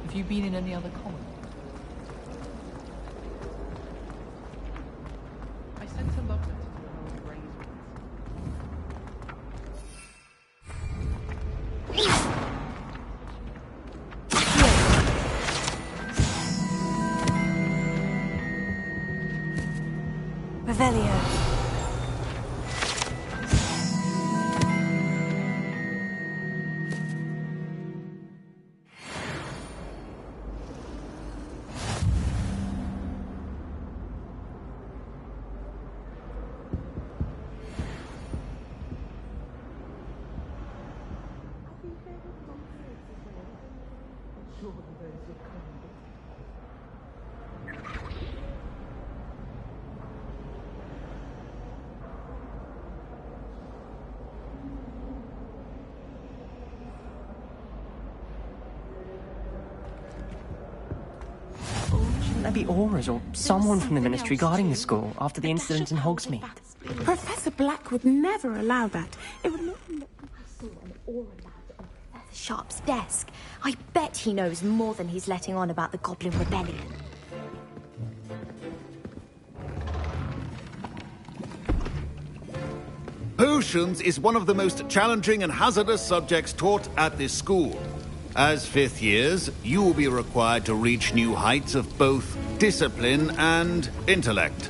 Have you been in any other colonies? I sent a love letter to the Holy Rays Revelio. There be auras or someone from the Ministry guarding the school after the incident in Hogsmeade. Professor Black would never allow that. It would not... I saw an aura lab on Professor Sharp's desk. I bet he knows more than he's letting on about the Goblin Rebellion. Potions is one of the most challenging and hazardous subjects taught at this school. As fifth years, you will be required to reach new heights of both discipline and intellect.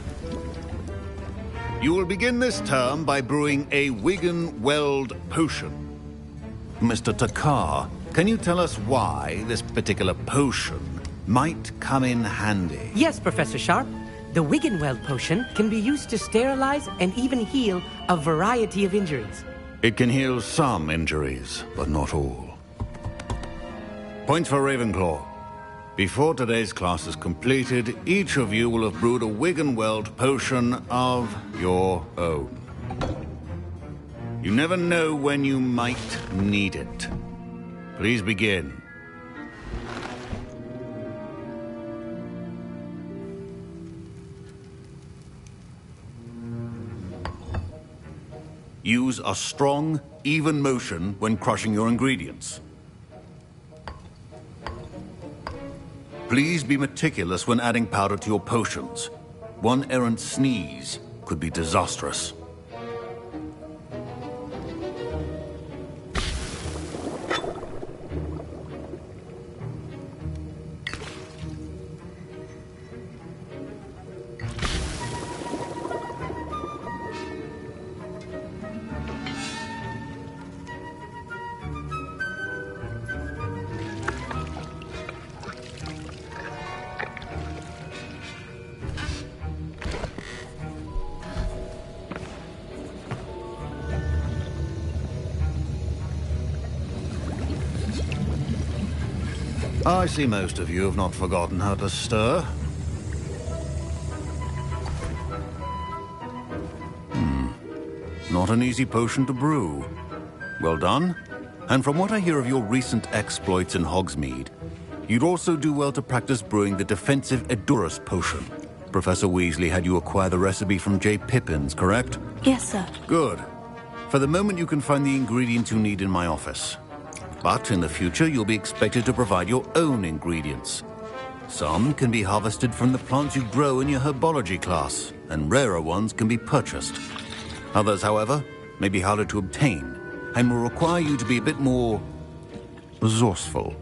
You will begin this term by brewing a Wigan-Weld potion. Mr. Takar, can you tell us why this particular potion might come in handy? Yes, Professor Sharp. The Wiggenweld potion can be used to sterilize and even heal a variety of injuries. It can heal some injuries, but not all. Points for Ravenclaw. Before today's class is completed, each of you will have brewed a Wiggenweld potion of your own. You never know when you might need it. Please begin. Use a strong, even motion when crushing your ingredients. Please be meticulous when adding powder to your potions. One errant sneeze could be disastrous. I see most of you have not forgotten how to stir. Not an easy potion to brew. Well done. And from what I hear of your recent exploits in Hogsmeade, you'd also do well to practice brewing the defensive Edurus potion. Professor Weasley had you acquire the recipe from J. Pippin's, correct? Yes, sir. Good. For the moment, you can find the ingredients you need in my office. But in the future, you'll be expected to provide your own ingredients. Some can be harvested from the plants you grow in your herbology class, and rarer ones can be purchased. Others, however, may be harder to obtain, and will require you to be a bit more resourceful.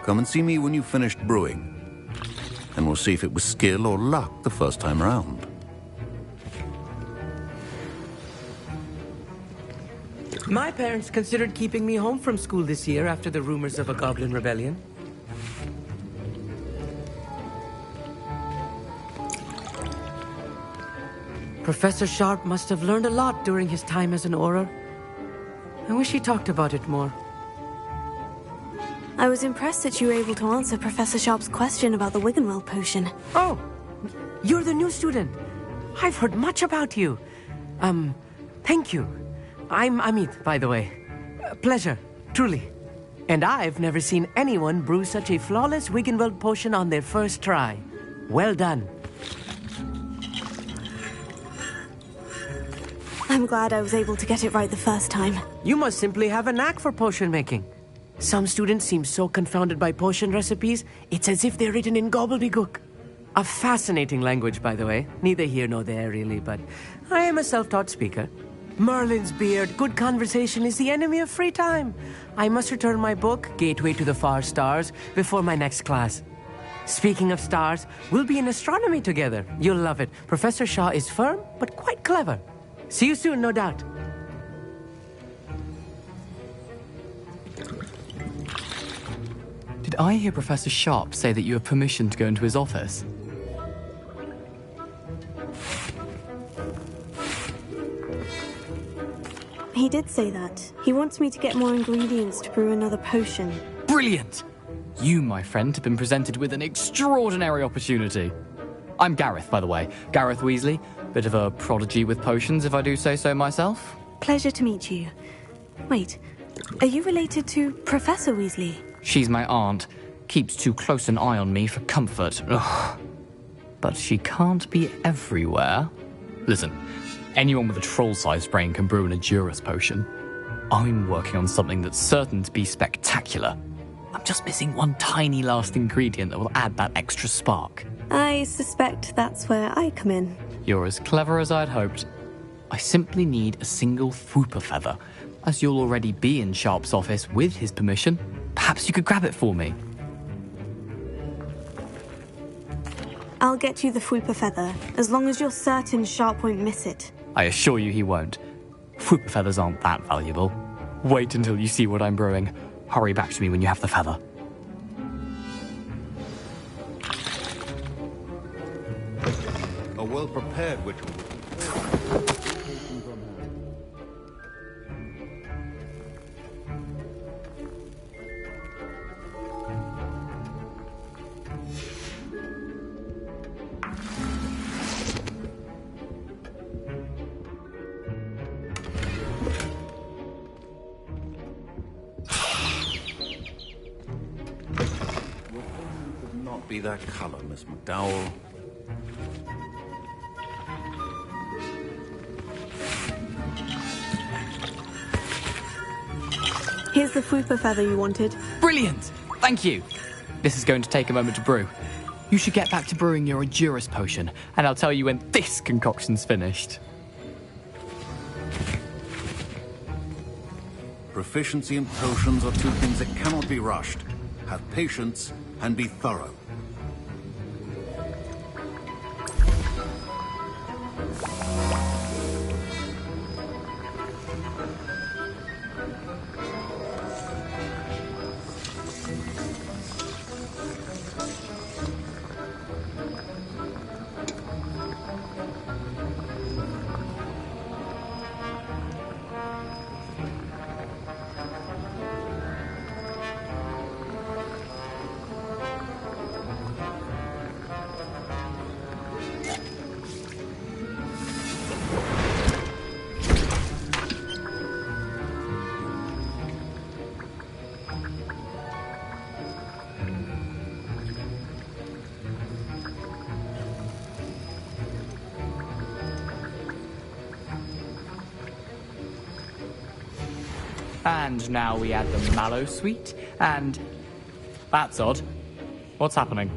Come and see me when you've finished brewing, and we'll see if it was skill or luck the first time round. My parents considered keeping me home from school this year after the rumors of a Goblin Rebellion. Professor Sharp must have learned a lot during his time as an Auror. I wish he talked about it more. I was impressed that you were able to answer Professor Sharp's question about the Wiggenweld potion. Oh, you're the new student. I've heard much about you. Thank you. I'm Amit, by the way. Pleasure, truly. And I've never seen anyone brew such a flawless Wiggenweld potion on their first try. Well done. I'm glad I was able to get it right the first time. You must simply have a knack for potion making. Some students seem so confounded by potion recipes, it's as if they're written in gobbledygook. A fascinating language, by the way. Neither here nor there, really, but I am a self-taught speaker. Merlin's beard, good conversation is the enemy of free time. I must return my book, Gateway to the Far Stars, before my next class. Speaking of stars, we'll be in astronomy together. You'll love it. Professor Shaw is firm, but quite clever. See you soon, no doubt. Did I hear Professor Sharp say that you have permission to go into his office? He did say that. He wants me to get more ingredients to brew another potion. Brilliant! You, my friend, have been presented with an extraordinary opportunity. I'm Gareth, by the way. Gareth Weasley. Bit of a prodigy with potions, if I do say so myself. Pleasure to meet you. Wait, are you related to Professor Weasley? She's my aunt. Keeps too close an eye on me for comfort. Ugh. But she can't be everywhere. Listen, anyone with a troll-sized brain can brew an Edurus potion. I'm working on something that's certain to be spectacular. I'm just missing one tiny last ingredient that will add that extra spark. I suspect that's where I come in. You're as clever as I'd hoped. I simply need a single Fwooper feather. As you'll already be in Sharp's office with his permission, perhaps you could grab it for me. I'll get you the Fwooper feather, as long as you're certain Sharp won't miss it. I assure you he won't. Fwooper feathers aren't that valuable. Wait until you see what I'm brewing. Hurry back to me when you have the feather. A well-prepared witch. Be that color, Miss McDowell. Here's the Fwooper feather you wanted. Brilliant! Thank you! This is going to take a moment to brew. You should get back to brewing your Edurus potion, and I'll tell you when this concoction's finished. Proficiency in potions are two things that cannot be rushed. Have patience and be thorough. And now we add the mallow sweet, and... That's odd. What's happening?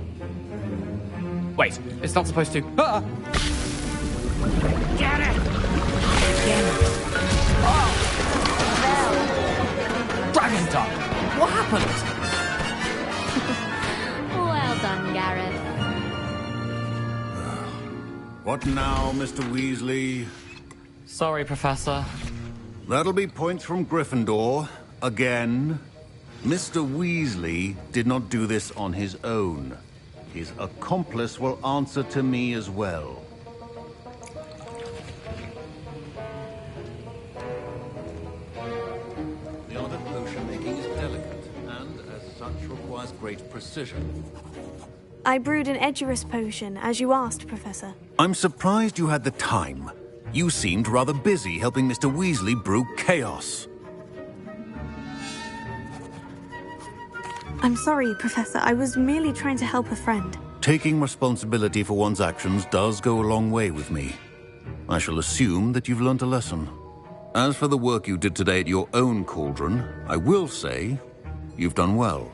Wait, it's not supposed to... Ah! Get it! Oh! Dragon Duck! What happened? Well done, Gareth. What now, Mr. Weasley? Sorry, Professor. That'll be points from Gryffindor. Again. Mr. Weasley did not do this on his own. His accomplice will answer to me as well. The art of potion making is delicate, and as such requires great precision. I brewed an Edurus potion, as you asked, Professor. I'm surprised you had the time. You seemed rather busy helping Mr. Weasley brew chaos. I'm sorry, Professor. I was merely trying to help a friend. Taking responsibility for one's actions does go a long way with me. I shall assume that you've learnt a lesson. As for the work you did today at your own cauldron, I will say, You've done well.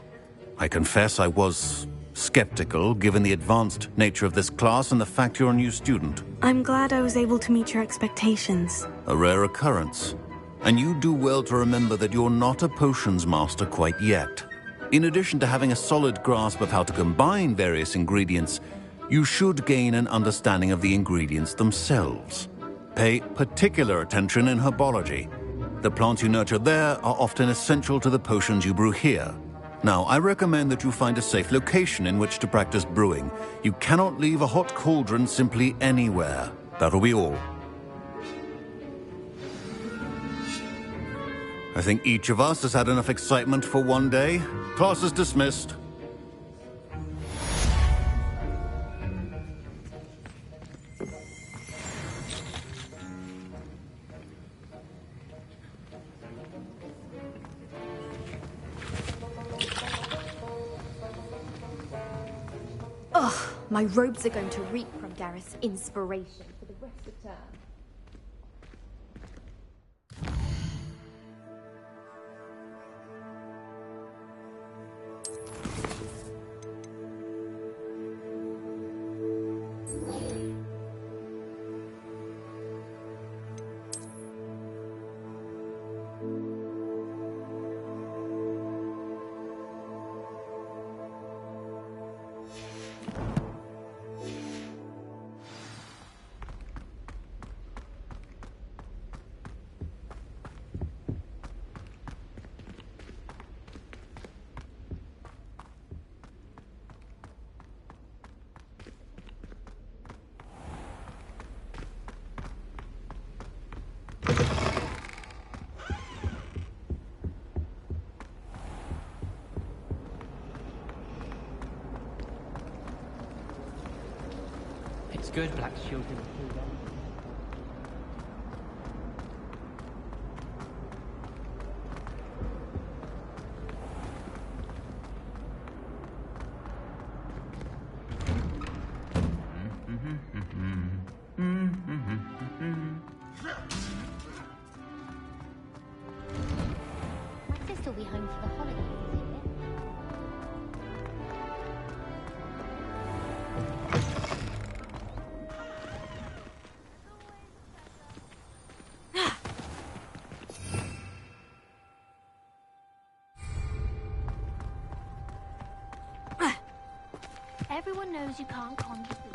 I confess I was skeptical, given the advanced nature of this class and the fact you're a new student. I'm glad I was able to meet your expectations. A rare occurrence. And you do well to remember that you're not a potions master quite yet. In addition to having a solid grasp of how to combine various ingredients, you should gain an understanding of the ingredients themselves. Pay particular attention in herbology. The plants you nurture there are often essential to the potions you brew here. Now, I recommend that you find a safe location in which to practice brewing. You cannot leave a hot cauldron simply anywhere. That'll be all. I think each of us has had enough excitement for one day. Class is dismissed. My robes are going to reek from Gareth's inspiration for the rest of term. It's good, Black Shield. My sister will be home for the holidays this year. Everyone knows you can't conjure food.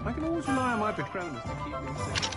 I can always rely on my Patronus to keep me safe.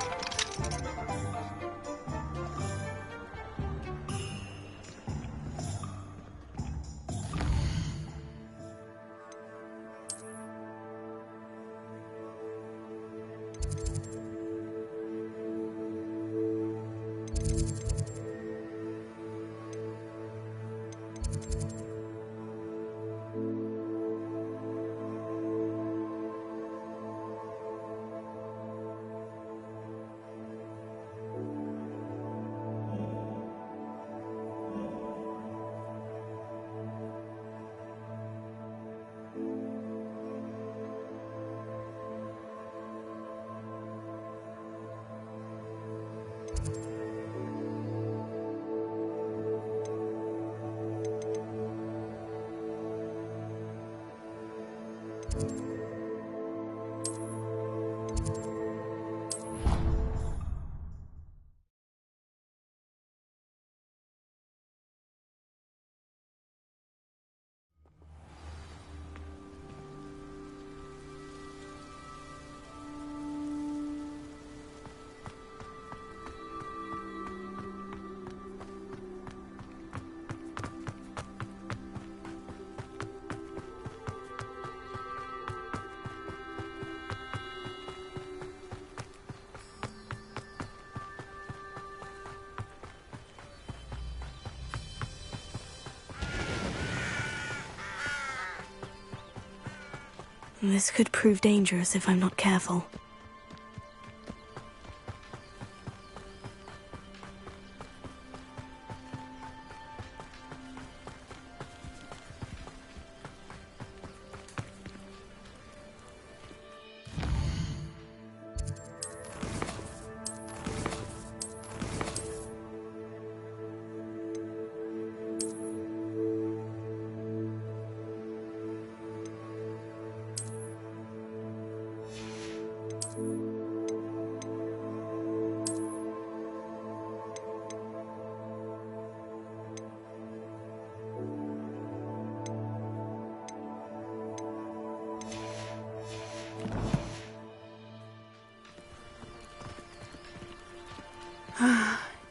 This could prove dangerous if I'm not careful.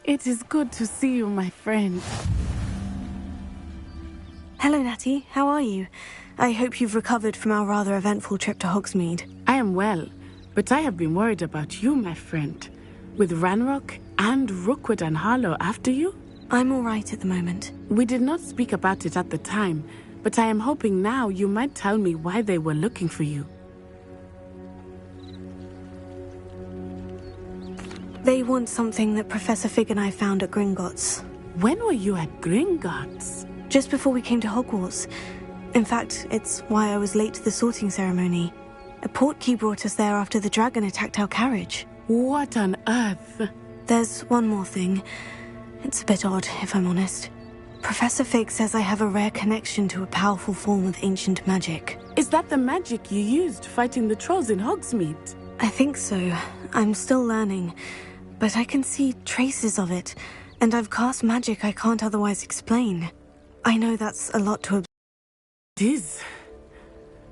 It is good to see you, my friend. Hello, Natty. How are you? I hope you've recovered from our rather eventful trip to Hogsmeade. I am well, but I have been worried about you, my friend. With Ranrock and Rookwood and Harlow after you? I'm all right at the moment. We did not speak about it at the time, but I am hoping now you might tell me why they were looking for you. They want something that Professor Fig and I found at Gringotts. When were you at Gringotts? Just before we came to Hogwarts. In fact, it's why I was late to the sorting ceremony. A portkey brought us there after the dragon attacked our carriage. What on earth? There's one more thing. It's a bit odd, if I'm honest. Professor Fig says I have a rare connection to a powerful form of ancient magic. Is that the magic you used fighting the trolls in Hogsmeade? I think so. I'm still learning. But I can see traces of it, and I've cast magic I can't otherwise explain. I know that's a lot to... It is.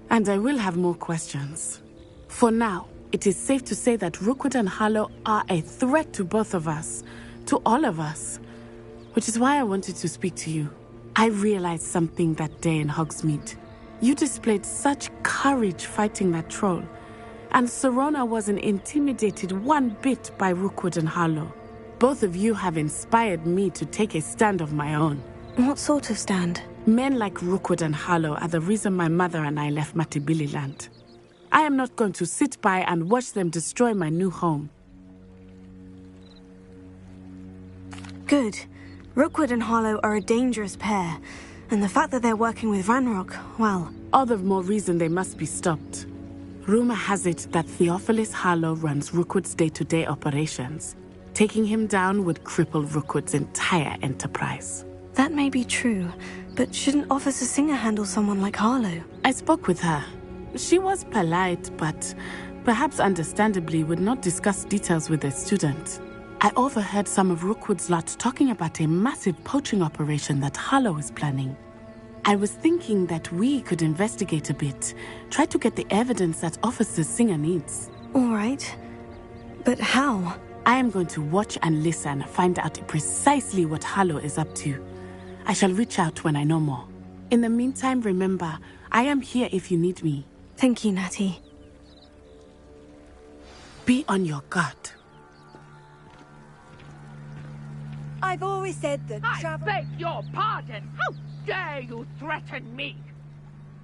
And I will have more questions. For now, it is safe to say that Rookwood and Harlow are a threat to both of us. To all of us. Which is why I wanted to speak to you. I realized something that day in Hogsmeade. You displayed such courage fighting that troll. And Serona wasn't intimidated one bit by Rookwood and Harlow. Both of you have inspired me to take a stand of my own. What sort of stand? Men like Rookwood and Harlow are the reason my mother and I left Matabeleland. I am not going to sit by and watch them destroy my new home. Good. Rookwood and Harlow are a dangerous pair. And the fact that they're working with Ranrock, well... All the more reason they must be stopped. Rumor has it that Theophilus Harlow runs Rookwood's day-to-day operations. Taking him down would cripple Rookwood's entire enterprise. That may be true, but shouldn't Officer Singer handle someone like Harlow? I spoke with her. She was polite, but perhaps understandably would not discuss details with a student. I overheard some of Rookwood's lot talking about a massive poaching operation that Harlow is planning. I was thinking that we could investigate a bit, try to get the evidence that Officer Singer needs. All right. But how? I am going to watch and listen, find out precisely what Harlow is up to. I shall reach out when I know more. In the meantime, remember, I am here if you need me. Thank you, Natty. Be on your guard. I've always said that I beg your pardon! How dare you threaten me?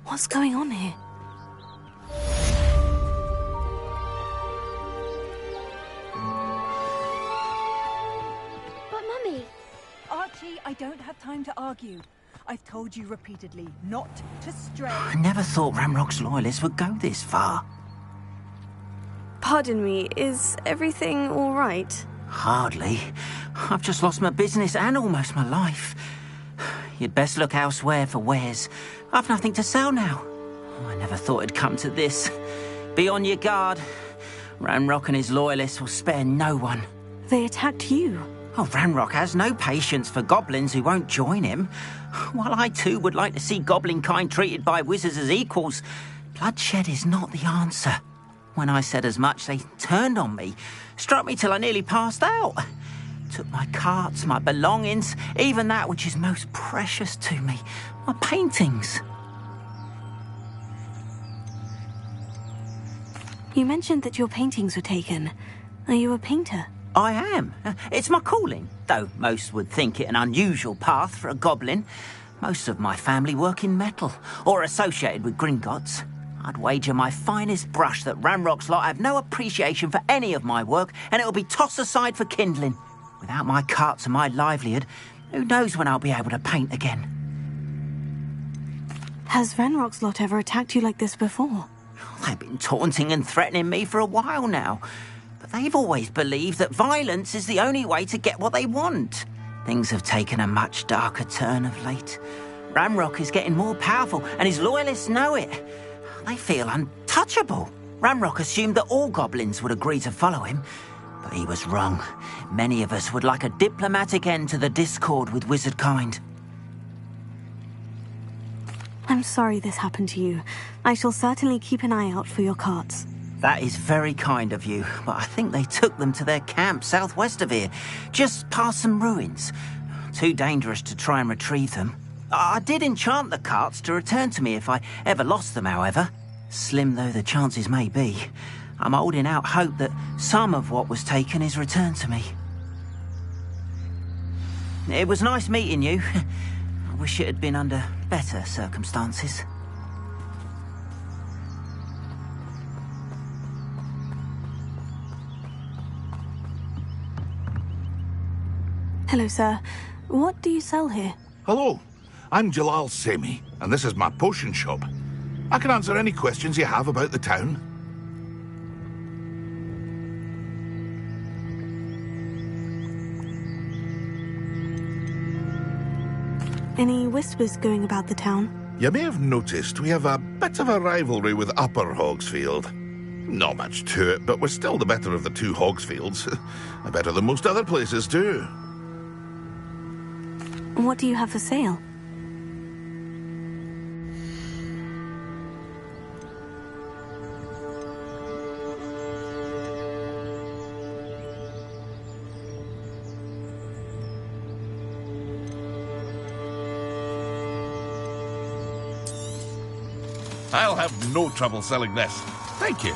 What's going on here? But, Mummy... Archie, I don't have time to argue. I've told you repeatedly not to stray. I never thought Ramrock's loyalists would go this far. Pardon me, is everything all right? Hardly. I've just lost my business and almost my life. You'd best look elsewhere for wares. I've nothing to sell now. I never thought it'd come to this. Be on your guard. Ranrock and his loyalists will spare no one. They attacked you. Oh, Ranrock has no patience for goblins who won't join him. While I too would like to see goblin kind treated by wizards as equals, bloodshed is not the answer. When I said as much, they turned on me, struck me till I nearly passed out. Took my carts, my belongings, even that which is most precious to me, my paintings. You mentioned that your paintings were taken. Are you a painter? I am. It's my calling, though most would think it an unusual path for a goblin. Most of my family work in metal, or associated with Gringotts. I'd wager my finest brush that Ranrock's lot have no appreciation for any of my work, and it'll be tossed aside for kindling. Without my carts and my livelihood, who knows when I'll be able to paint again? Has Ranrock's lot ever attacked you like this before? They've been taunting and threatening me for a while now. But they've always believed that violence is the only way to get what they want. Things have taken a much darker turn of late. Ranrock is getting more powerful, and his loyalists know it. They feel untouchable. Ranrock assumed that all goblins would agree to follow him, but he was wrong. Many of us would like a diplomatic end to the discord with wizard kind. I'm sorry this happened to you. I shall certainly keep an eye out for your carts. That is very kind of you, but I think they took them to their camp southwest of here, just past some ruins. Too dangerous to try and retrieve them. I did enchant the carts to return to me if I ever lost them, however. Slim though the chances may be, I'm holding out hope that some of what was taken is returned to me. It was nice meeting you. I wish it had been under better circumstances. Hello, sir. What do you sell here? Hello, I'm Jalal Semi, and this is my potion shop. I can answer any questions you have about the town. Any whispers going about the town? You may have noticed we have a bit of a rivalry with Upper Hogsfield. Not much to it, but we're still the better of the two Hogsfields. Better than most other places, too. What do you have for sale? I'll have no trouble selling this. Thank you.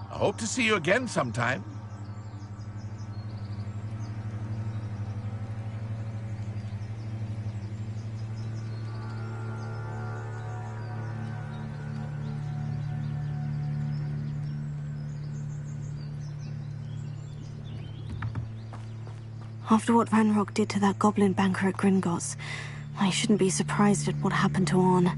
I hope to see you again sometime. After what Ranrock did to that goblin banker at Gringotts, I shouldn't be surprised at what happened to Orn.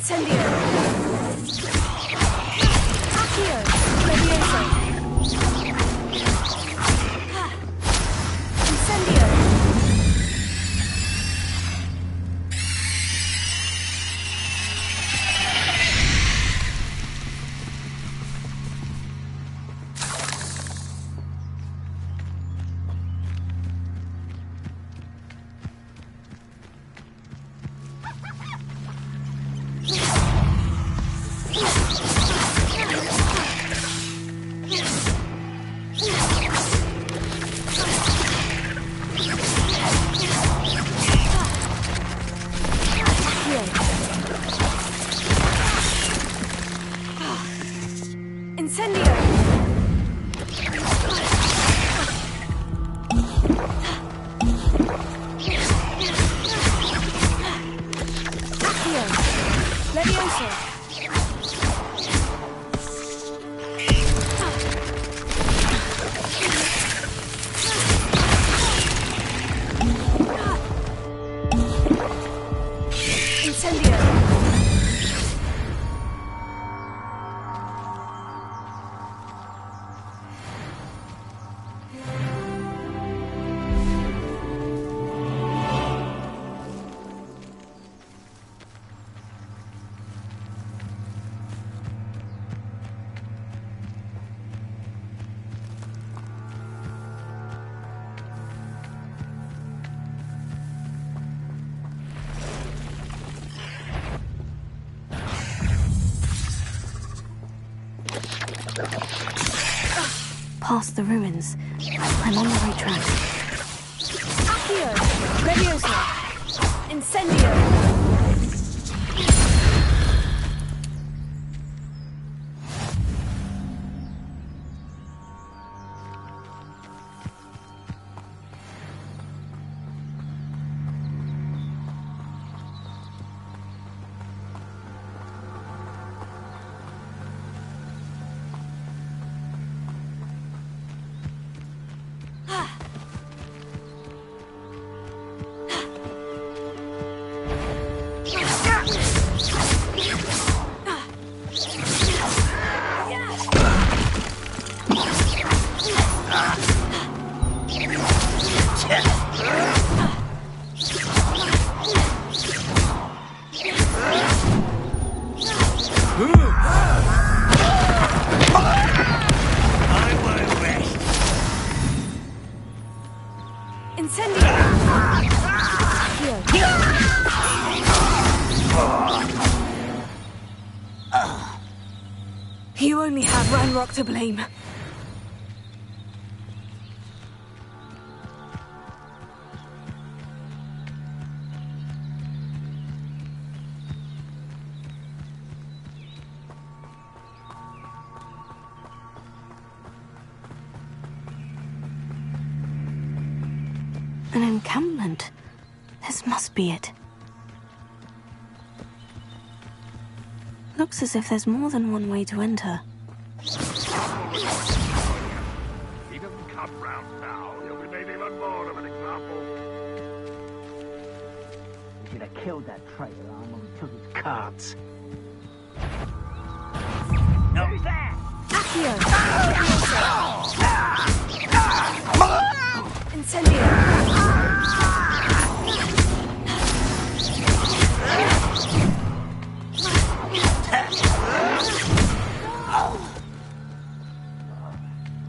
Incendio! Accio! Levioso! Incendio! Past the ruins. I'm on the right track. Accio! Levioso! Incendio! You only have Ranrock to blame. An encampment. This must be it. Looks as if there's more than one way to enter. He doesn't come round now. He'll be made even more of an example. We should have killed that traitor arm when we took his cards. Who's there? Accio! Incendio!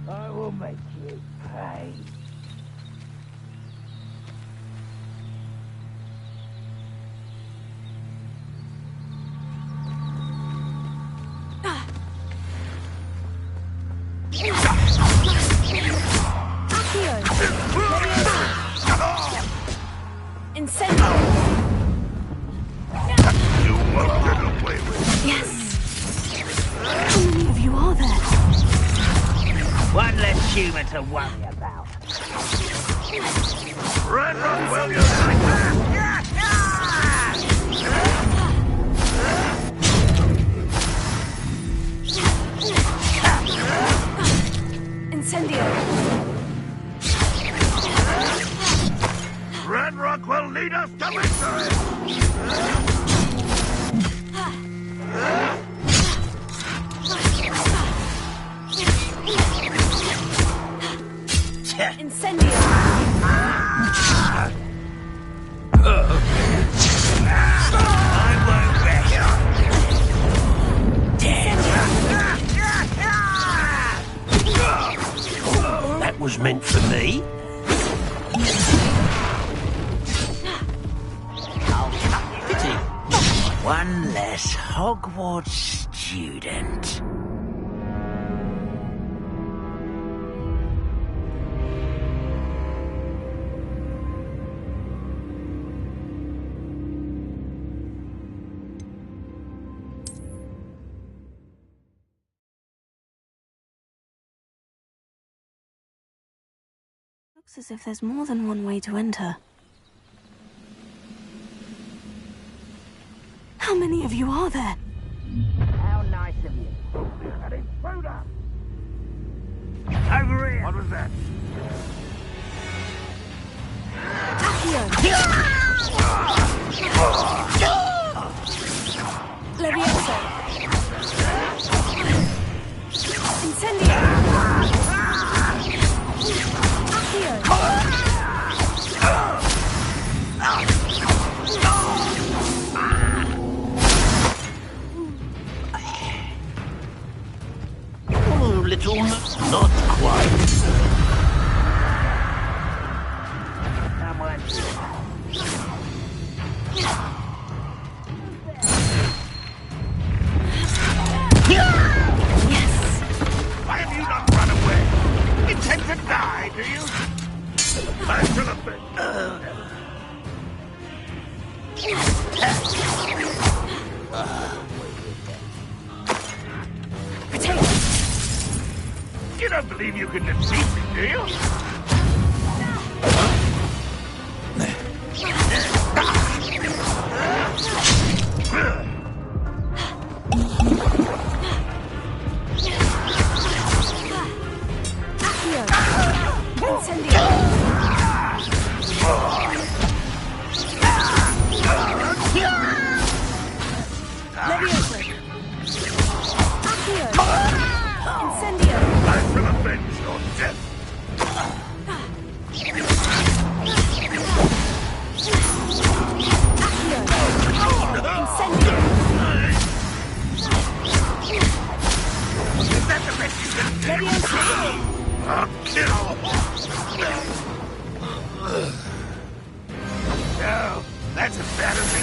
I will make you pay. Incendio! You won't get away with it. Yes. How many of you are there? One less human to worry about. Ranrock, will you like that? Incendio! Ranrock will lead us to victory! Incendio! That was meant for me. Pity. One less Hogwarts student. Looks as if there's more than one way to enter. How many of you are there? How nice of you. Over here. What was that? Levioso! Incendio! Oh, little, not quite. Why have you not run away? Intend to die, do you? I should have been. You don't believe you can defeat me, do you? I shall avenge your death. Is that the best you can do? I'll kill. No, that's as bad as it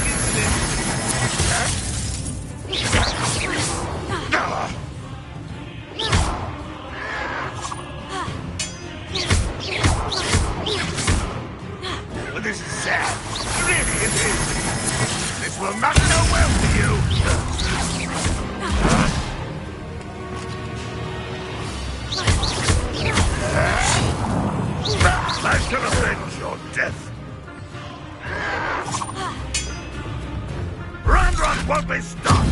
Well, this is sad. Really, it is. This will not go well for you. I shall avenge your death. Run won't be stopped.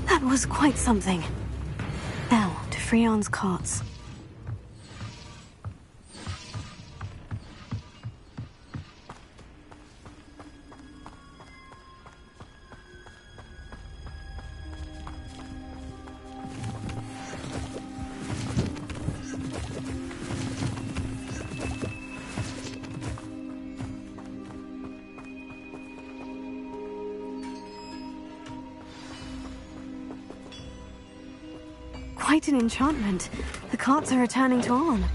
That was quite something. Now, to Freon's carts. Quite an enchantment. The carts are returning to Arn.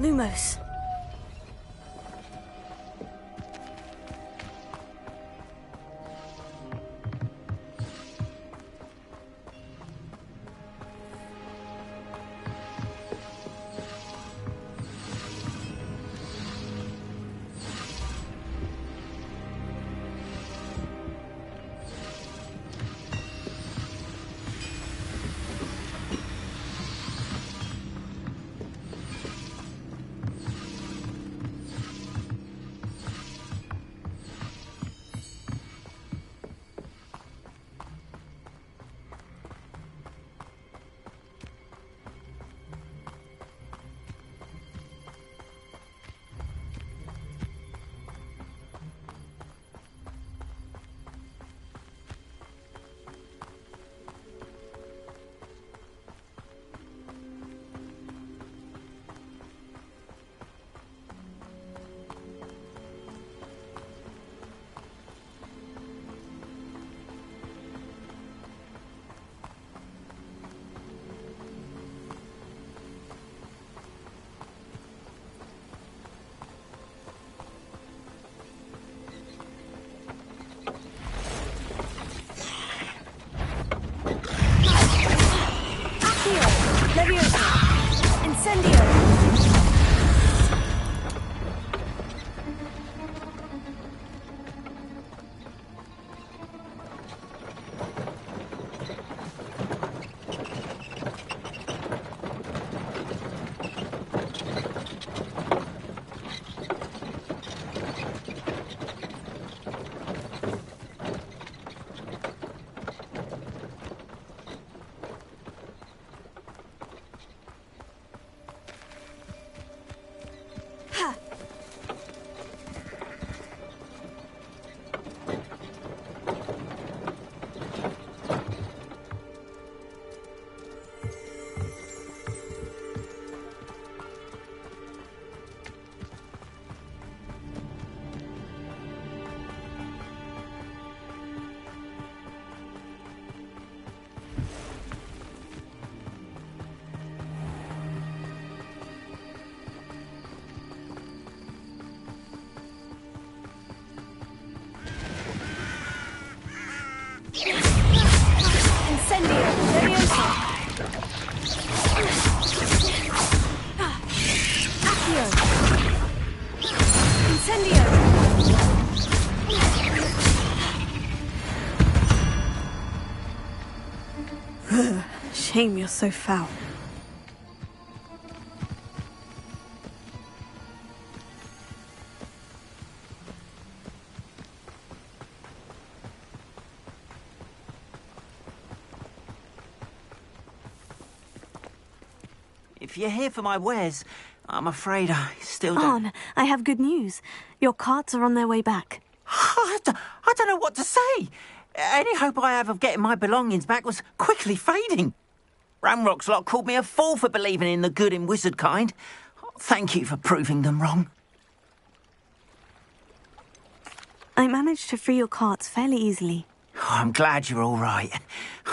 Lumos. Shame you're so foul. If you're here for my wares, I'm afraid I still don't... Arn, I have good news. Your carts are on their way back. I don't know what to say. Any hope I have of getting my belongings back was quickly fading. Ramrock's lot called me a fool for believing in the good in wizard kind. Thank you for proving them wrong. I managed to free your carts fairly easily. Oh, I'm glad you're all right.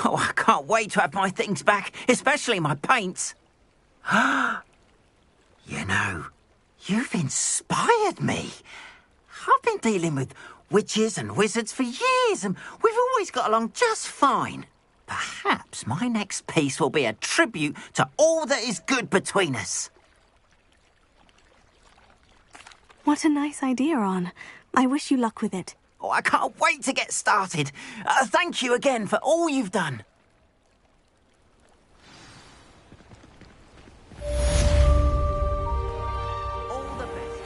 Oh, I can't wait to have my things back, especially my paints. You know, you've inspired me. I've been dealing with witches and wizards for years, and we've always got along just fine. Perhaps my next piece will be a tribute to all that is good between us. What a nice idea, Arn. I wish you luck with it. Oh, I can't wait to get started. Thank you again for all you've done. All the best.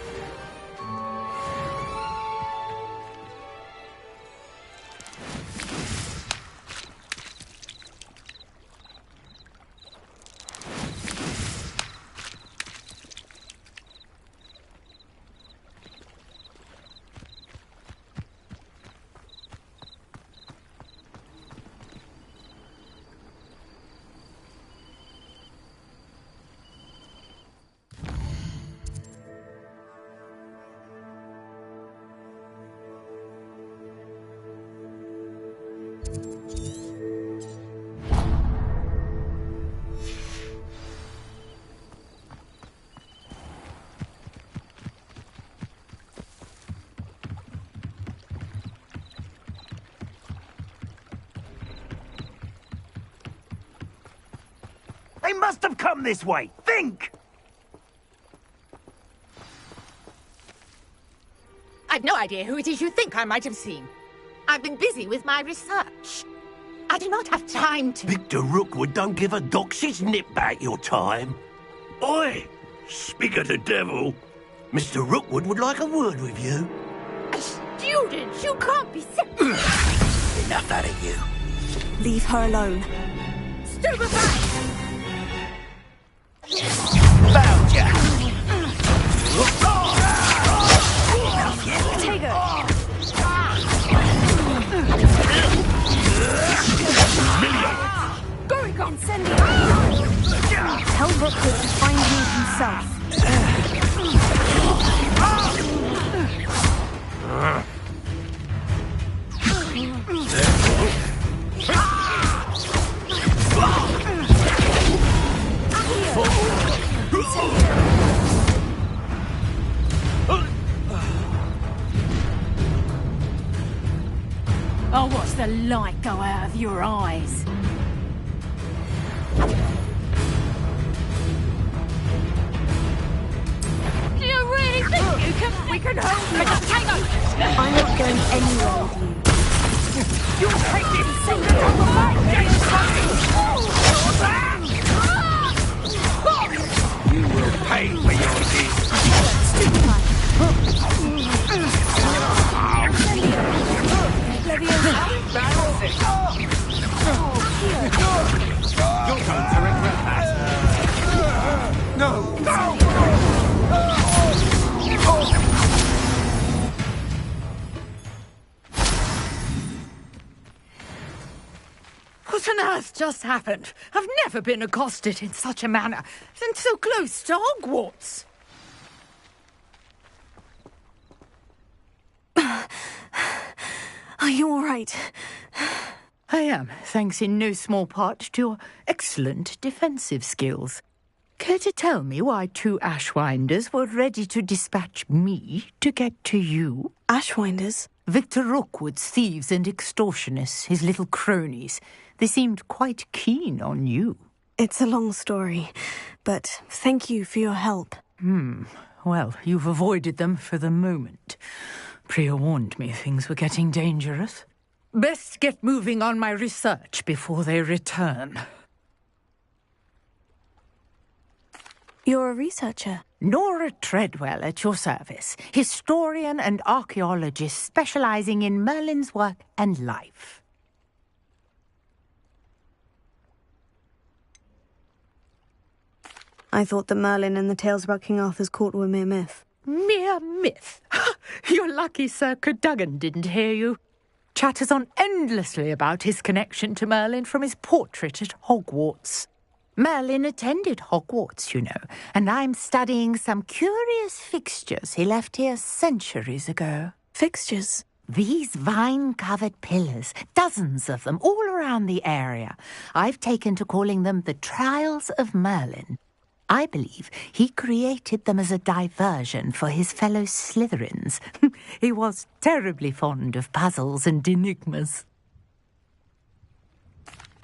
They must have come this way. Think! I've no idea who it is you think I might have seen. I've been busy with my research. I do not have time to... Victor Rookwood don't give a doxy's nip back your time. Oi! Speak of the devil. Mr. Rookwood would like a word with you. A student? You can't be sick. Enough out of you. Leave her alone. Stupefy! Found ya! Take her! Going on, send Tell Rookwood to find me himself. I'll watch the light go out of your eyes. Do you really think we can hold the potato? I'm not going anywhere with you. You'll take this secret of the light! You will pay for your deeds. You're going to regret that. No! What on earth just happened? I've never been accosted in such a manner, and so close to Hogwarts. Are you all right? I am, thanks in no small part to your excellent defensive skills. Care to tell me why two Ashwinders were ready to dispatch me to get to you? Ashwinders? Victor Rookwood's thieves and extortionists, his little cronies. They seemed quite keen on you. It's a long story, but thank you for your help. Well, you've avoided them for the moment. Priya warned me things were getting dangerous. Best get moving on my research before they return. You're a researcher? Nora Treadwell at your service, historian and archaeologist specializing in Merlin's work and life. I thought that Merlin and the tales about King Arthur's court were mere myth. Mere myth? You're lucky Sir Cadogan didn't hear you. Chatters on endlessly about his connection to Merlin from his portrait at Hogwarts. Merlin attended Hogwarts, you know, and I'm studying some curious fixtures he left here centuries ago. Fixtures? These vine-covered pillars, dozens of them, all around the area. I've taken to calling them the Trials of Merlin. I believe he created them as a diversion for his fellow Slytherins. He was terribly fond of puzzles and enigmas.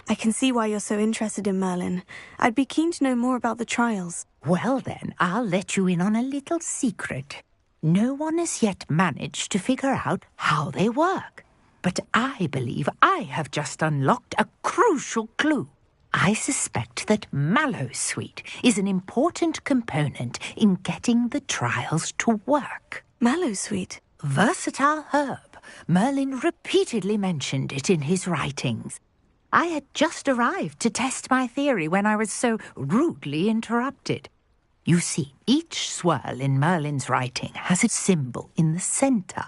I can see why you're so interested in Merlin. I'd be keen to know more about the trials. Well then, I'll let you in on a little secret. No one has yet managed to figure out how they work. But I believe I have just unlocked a crucial clue. I suspect that Mallowsweet is an important component in getting the trials to work. Mallowsweet? Versatile herb. Merlin repeatedly mentioned it in his writings. I had just arrived to test my theory when I was so rudely interrupted. You see, each swirl in Merlin's writing has a symbol in the centre.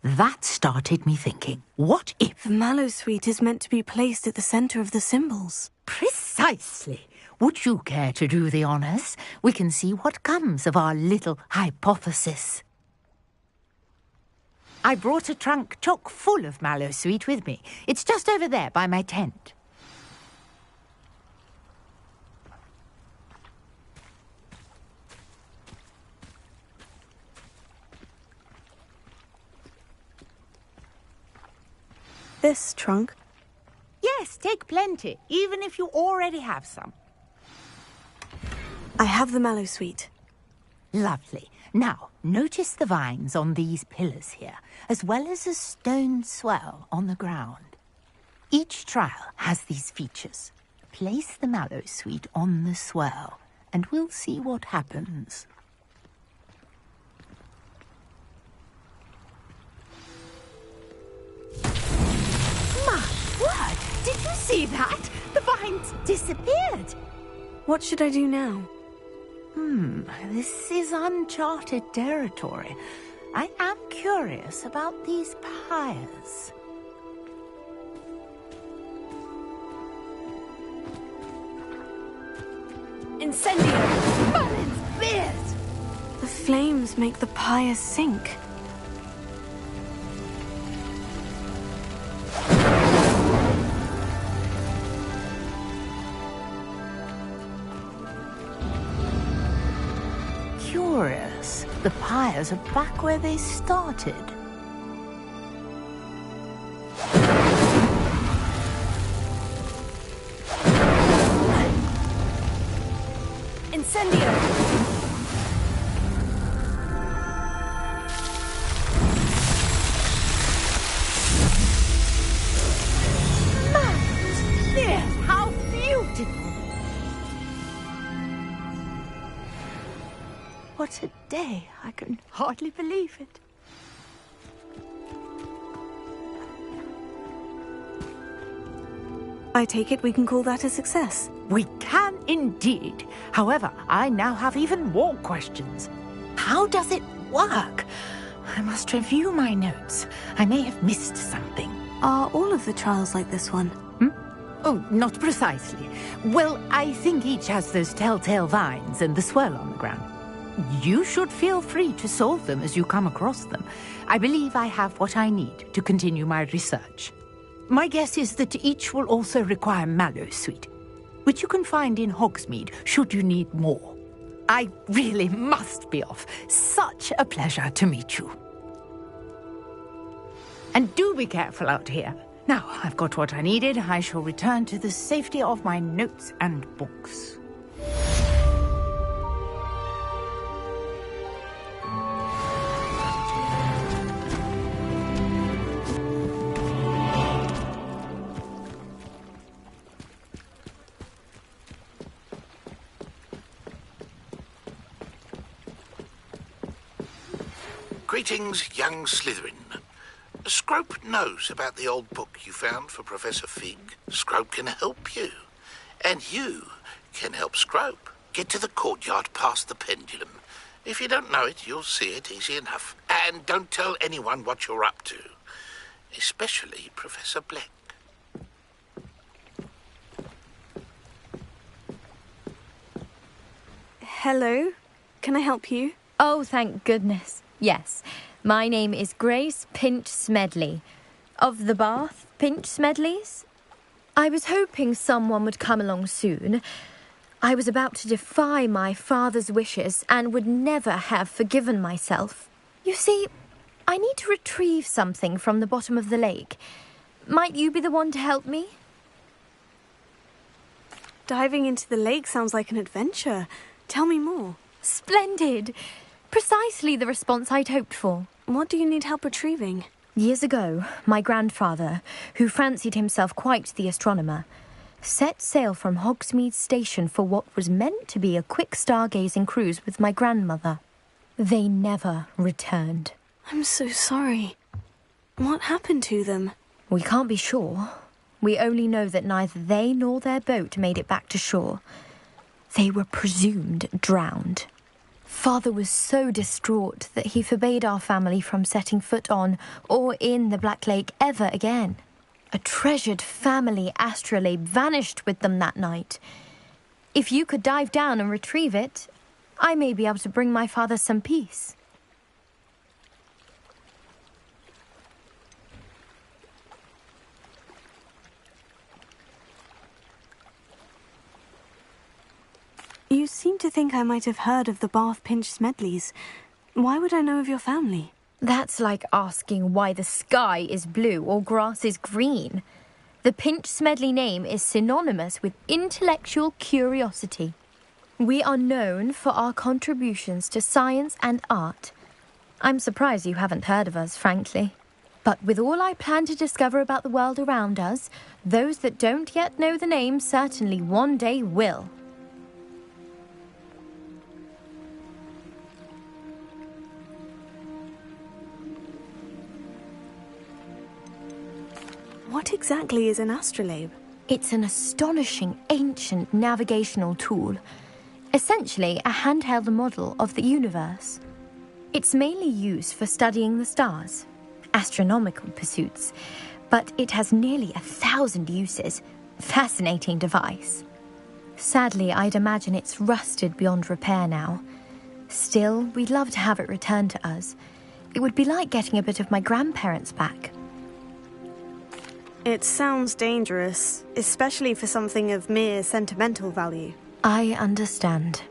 That started me thinking, what if... The Mallowsweet is meant to be placed at the centre of the symbols. Precisely. Would you care to do the honours? We can see what comes of our little hypothesis. I brought a trunk chock full of Mallowsweet with me. It's just over there by my tent. This trunk? Yes, take plenty, even if you already have some. I have the Mallowsweet. Lovely. Now, notice the vines on these pillars here, as well as a stone swell on the ground. Each trial has these features. Place the Mallowsweet on the swell, and we'll see what happens. My word! Did you see that? The vines disappeared. What should I do now? This is uncharted territory. I am curious about these pyres. Incendio! Merlin's beard! The flames make the pyres sink. Curious. The pyres are back where they started. Incendio! How beautiful! What a day! I can hardly believe it. I take it we can call that a success. We can indeed. However, I now have even more questions. How does it work? I must review my notes. I may have missed something. Are all of the trials like this one? Oh, not precisely. Well, I think each has those telltale vines and the swirl on the ground. You should feel free to solve them as you come across them. I believe I have what I need to continue my research. My guess is that each will also require Mallowsweet, which you can find in Hogsmeade should you need more. I really must be off. Such a pleasure to meet you. And do be careful out here. Now, I've got what I needed. I shall return to the safety of my notes and books. Greetings, young Slytherin. Scrope knows about the old book you found for Professor Fig. Scrope can help you. And you can help Scrope. Get to the courtyard past the pendulum. If you don't know it, you'll see it easy enough. And don't tell anyone what you're up to. Especially Professor Black. Hello? Can I help you? Oh, thank goodness. Yes. My name is Grace Pinch Smedley. Of the Bath Pinch Smedleys? I was hoping someone would come along soon. I was about to defy my father's wishes and would never have forgiven myself. You see, I need to retrieve something from the bottom of the lake. Might you be the one to help me? Diving into the lake sounds like an adventure. Tell me more. Splendid! Precisely the response I'd hoped for. What do you need help retrieving? Years ago, my grandfather, who fancied himself quite the astronomer, set sail from Hogsmeade Station for what was meant to be a quick stargazing cruise with my grandmother. They never returned. I'm so sorry. What happened to them? We can't be sure. We only know that neither they nor their boat made it back to shore. They were presumed drowned. Father was so distraught that he forbade our family from setting foot on or in the Black Lake ever again. A treasured family astrolabe vanished with them that night. If you could dive down and retrieve it, I may be able to bring my father some peace. You seem to think I might have heard of the Bath Pinch Smedleys. Why would I know of your family? That's like asking why the sky is blue or grass is green. The Pinch Smedley name is synonymous with intellectual curiosity. We are known for our contributions to science and art. I'm surprised you haven't heard of us, frankly. But with all I plan to discover about the world around us, those that don't yet know the name certainly one day will. What exactly is an astrolabe? It's an astonishing ancient navigational tool. Essentially a handheld model of the universe. It's mainly used for studying the stars, astronomical pursuits, but it has nearly 1,000 uses. Fascinating device. Sadly, I'd imagine it's rusted beyond repair now. Still, we'd love to have it returned to us. It would be like getting a bit of my grandparents back. It sounds dangerous, especially for something of mere sentimental value. I understand.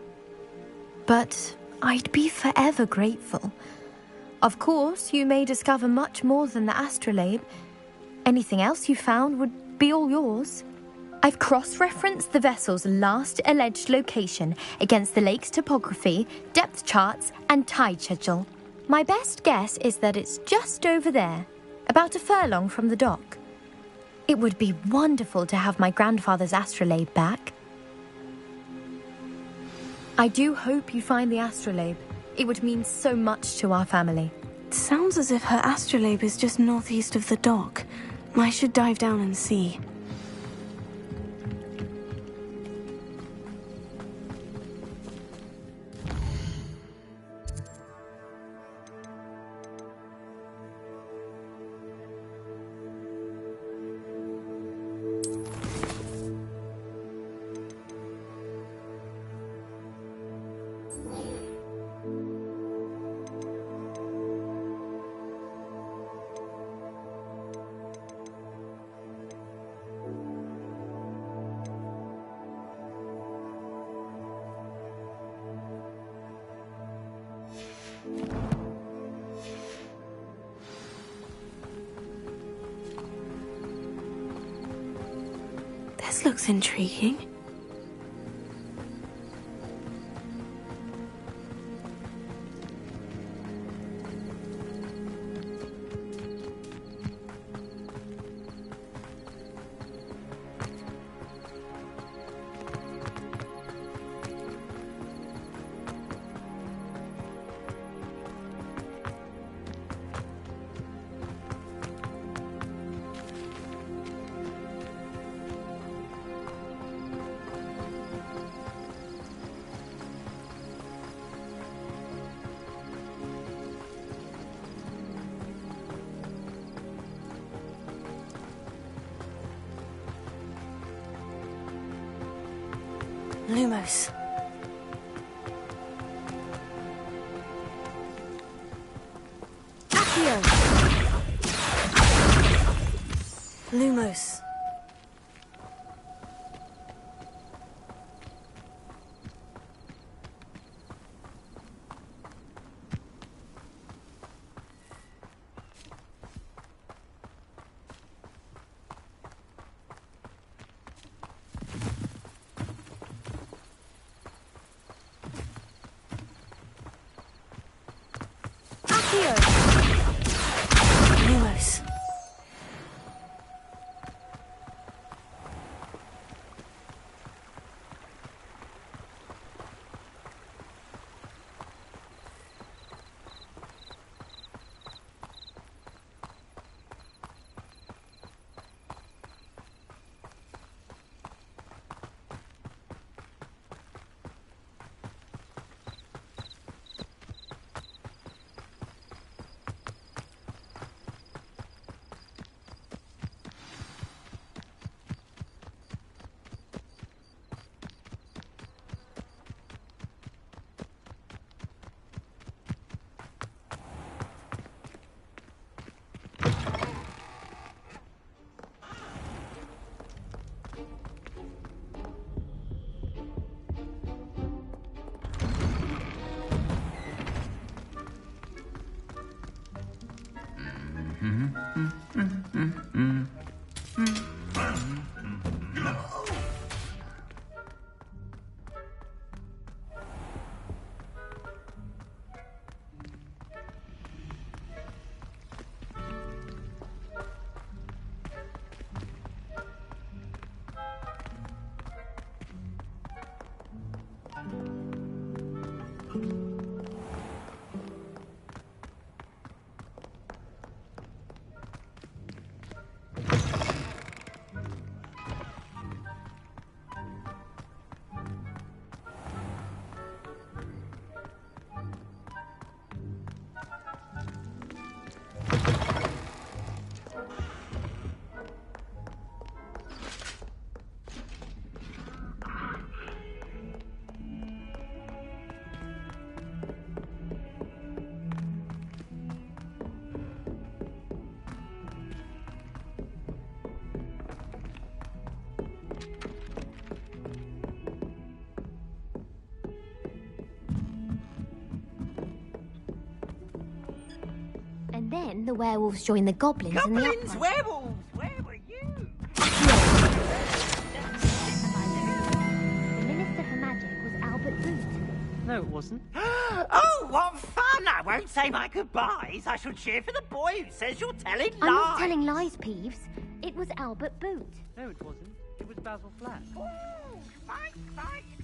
But I'd be forever grateful. Of course, you may discover much more than the astrolabe. Anything else you found would be all yours. I've cross-referenced the vessel's last alleged location against the lake's topography, depth charts, and tide schedule. My best guess is that it's just over there, about a furlong from the dock. It would be wonderful to have my grandfather's astrolabe back. I do hope you find the astrolabe. It would mean so much to our family. It sounds as if her astrolabe is just northeast of the dock. I should dive down and see. This looks intriguing. Lumos. Accio. Lumos. Lumos. And then the werewolves joined the goblins and the Goblins, werewolves, where were you? The Minister for Magic was Albert Boot. No, it wasn't. Oh, what fun! I won't say my goodbyes. I shall cheer for the boy who says you're telling lies. I'm not telling lies, Peeves. It was Albert Boot. No, it wasn't. It was Basil Flack. Ooh, fight, fight!